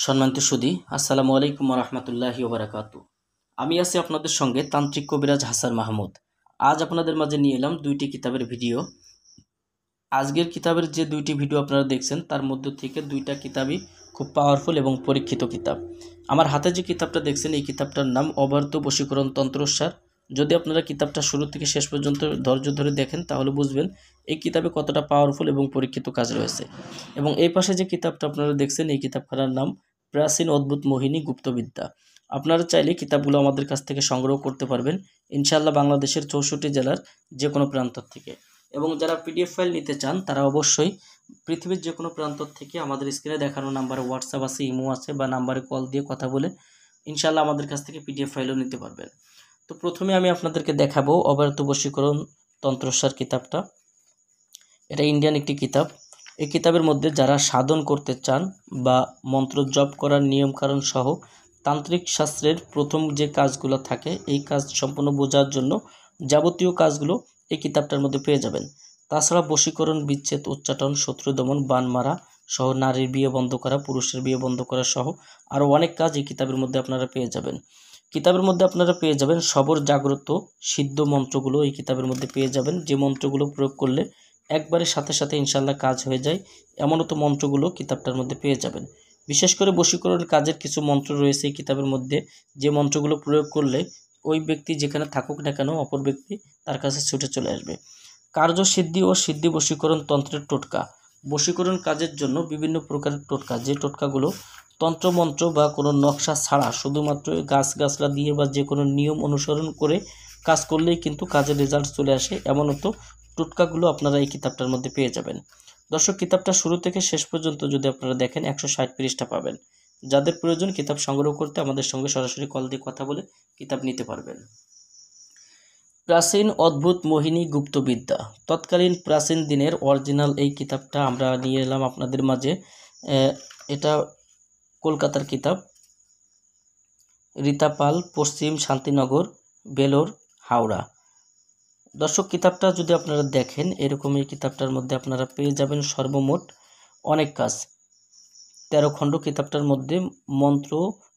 সম্মানিত সুধী, আসসালামু আলাইকুম রহমতুল্লাহি ওবারাকাতু। আমি আছি আপনাদের সঙ্গে তান্ত্রিক কবিরাজ হাসান মাহমুদ। আজ আপনাদের মাঝে নিয়ে এলাম দুইটি কিতাবের ভিডিও। আজকের কিতাবের যে দুইটি ভিডিও আপনারা দেখছেন তার মধ্য থেকে দুইটা কিতাবই খুব পাওয়ারফুল এবং পরীক্ষিত কিতাব। আমার হাতে যে কিতাবটা দেখছেন এই কিতাবটার নাম অবার্ত বশীকরণ তন্ত্রসার। যদি আপনারা কিতাবটা শুরু থেকে শেষ পর্যন্ত ধৈর্য ধরে দেখেন তাহলে বুঝবেন এই কিতাবে কতটা পাওয়ারফুল এবং পরীক্ষিত কাজ রয়েছে। এবং এই পাশে যে কিতাবটা আপনারা দেখছেন এই কিতাবখানার নাম প্রাচীন অদ্ভুত মোহিনী গুপ্তবিদ্যা। আপনারা চাইলে কিতাবগুলো আমাদের কাছ থেকে সংগ্রহ করতে পারবেন ইনশাআল্লাহ বাংলাদেশের 64 জেলার যে কোনো প্রান্ত থেকে। এবং যারা পিডিএফ ফাইল নিতে চান তারা অবশ্যই পৃথিবীর যে কোনো প্রান্ত থেকে আমাদের স্ক্রিনে দেখানো নাম্বারে হোয়াটসঅ্যাপ আছে, ইমো আছে বা নাম্বারে কল দিয়ে কথা বলে ইনশাআল্লাহ আমাদের কাছ থেকে পিডিএফ ফাইলও নিতে পারবেন। তো প্রথমে আমি আপনাদেরকে দেখাবো অবার্ত বশীকরণ তন্ত্রসার কিতাবটা। এটা ইন্ডিয়ান একটি কিতাব। এই কিতাবের মধ্যে যারা সাধন করতে চান বা মন্ত্র জপ করার নিয়মকানুন সহ তান্ত্রিক শাস্ত্রের প্রথম যে কাজগুলো থাকে এই কাজ সম্পূর্ণ বোঝার জন্য যাবতীয় কাজগুলো এই কিতাবটার মধ্যে পেয়ে যাবেন। তাছাড়া বশীকরণ, বিচ্ছেদ, উচ্চাটন, শত্রু দমন, বান মারা সহ নারীর বিয়ে বন্ধ করা, পুরুষের বিয়ে বন্ধ করা সহ আরও অনেক কাজ এই কিতাবের মধ্যে আপনারা পেয়ে যাবেন। কিতাবের মধ্যে আপনারা পেয়ে যাবেন সবর জাগ্রত সিদ্ধ মন্ত্রগুলো এই কিতাবের মধ্যে পেয়ে যাবেন, যে মন্ত্রগুলো প্রয়োগ করলে একবারে সাথে সাথে ইনশাল্লাহ কাজ হয়ে যায় এমনও তো মন্ত্রগুলো কিতাবটার মধ্যে পেয়ে যাবেন। বিশেষ করে বশীকরণ কাজের কিছু মন্ত্র রয়েছে এই কিতাবের মধ্যে, যে মন্ত্রগুলো প্রয়োগ করলে ওই ব্যক্তি যেখানে থাকুক না কেন অপর ব্যক্তি তার কাছে ছুটে চলে আসবে। কার্যসিদ্ধি ও সিদ্ধি বশীকরণ তন্ত্রের টোটকা। বশীকরণ কাজের জন্য বিভিন্ন প্রকারের টোটকা, যে টোটকাগুলো তন্ত্রমন্ত্র বা কোনো নকশা ছাড়া শুধুমাত্র গাছগাছলা দিয়ে বা যে কোনো নিয়ম অনুসরণ করে কাজ করলেই কিন্তু কাজের রেজাল্ট চলে আসে এমনও তো টোটকাগুলো আপনারা এই কিতাবটার মধ্যে পেয়ে যাবেন। দর্শক, কিতাবটা শুরু থেকে শেষ পর্যন্ত যদি আপনারা দেখেন 160 পৃষ্ঠা পাবেন। যাদের প্রয়োজন কিতাব সংগ্রহ করতে আমাদের সঙ্গে সরাসরি কল দিয়ে কথা বলে কিতাব নিতে পারবেন। প্রাচীন অদ্ভুত মোহিনী গুপ্তবিদ্যা। তৎকালীন প্রাচীন দিনের অরিজিনাল এই কিতাবটা আমরা নিয়ে এলাম আপনাদের মাঝে। এটা কলকাতার কিতাব, রীতা পাল, পশ্চিম শান্তিনগর, বেলোর, হাওড়া। দর্শক, কিতাবটা যদি আপনারা দেখেন এরকম এই কিতাবটার মধ্যে আপনারা পেয়ে যাবেন সর্বমোট অনেক কাজ। 13 খণ্ড কিতাবটার মধ্যে মন্ত্র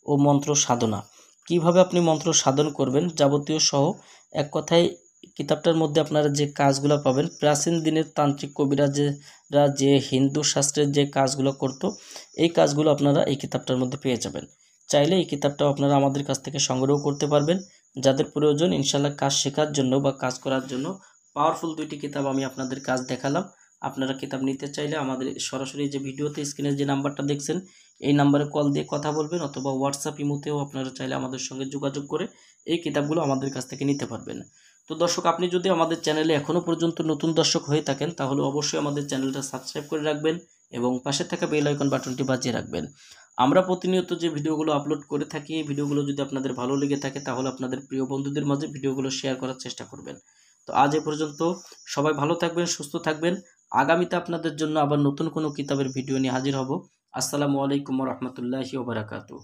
ও মন্ত্র সাধনা, কিভাবে আপনি মন্ত্র সাধন করবেন যাবতীয় সহ, এক কথায় কিতাবটার মধ্যে আপনারা যে কাজগুলো পাবেন প্রাচীন দিনের তান্ত্রিক কবিরাজরা যে হিন্দু শাস্ত্রের যে কাজগুলো করতো এই কাজগুলো আপনারা এই কিতাবটার মধ্যে পেয়ে যাবেন। চাইলে এই কিতাবটাও আপনারা আমাদের কাছ থেকে সংগ্রহ করতে পারবেন। যাদের প্রয়োজন ইনশাল্লাহ কাজ শেখার জন্য বা কাজ করার জন্য পাওয়ারফুল দুইটি কিতাব আমি আপনাদের কাজ দেখালাম। আপনারা কিতাব নিতে চাইলে আমাদের সরাসরি যে ভিডিওতে স্ক্রিনে যে নাম্বারটা দেখছেন এই নাম্বারে কল দিয়ে কথা বলবেন, অথবা হোয়াটসঅ্যাপ ইমোতেও আপনারা চাইলে আমাদের সঙ্গে যোগাযোগ করে এই কিতাবগুলো আমাদের কাছ থেকে নিতে পারবেন। তো দর্শক, আপনি যদি আমাদের চ্যানেলে এখনও পর্যন্ত নতুন দর্শক হয়ে থাকেন তাহলে অবশ্যই আমাদের চ্যানেলটা সাবস্ক্রাইব করে রাখবেন এবং পাশে থাকা বেল আইকন বাটনটি বাজিয়ে রাখবেন। আমরা প্রতিনিয়ত যে ভিডিওগুলো আপলোড করে থাকি এই ভিডিওগুলো যদি আপনাদের ভালো লেগে থাকে তাহলে আপনাদের প্রিয় বন্ধুদের মাঝে ভিডিওগুলো শেয়ার করার চেষ্টা করবেন। তো আজ এ পর্যন্ত, সবাই ভালো থাকবেন, সুস্থ থাকবেন। আগামীতে আপনাদের জন্য আবার নতুন কোনো কিতাবের ভিডিও নিয়ে হাজির হব। আসসালামু আলাইকুম রহমতুল্লাহি ওয়া বারাকাতুহু।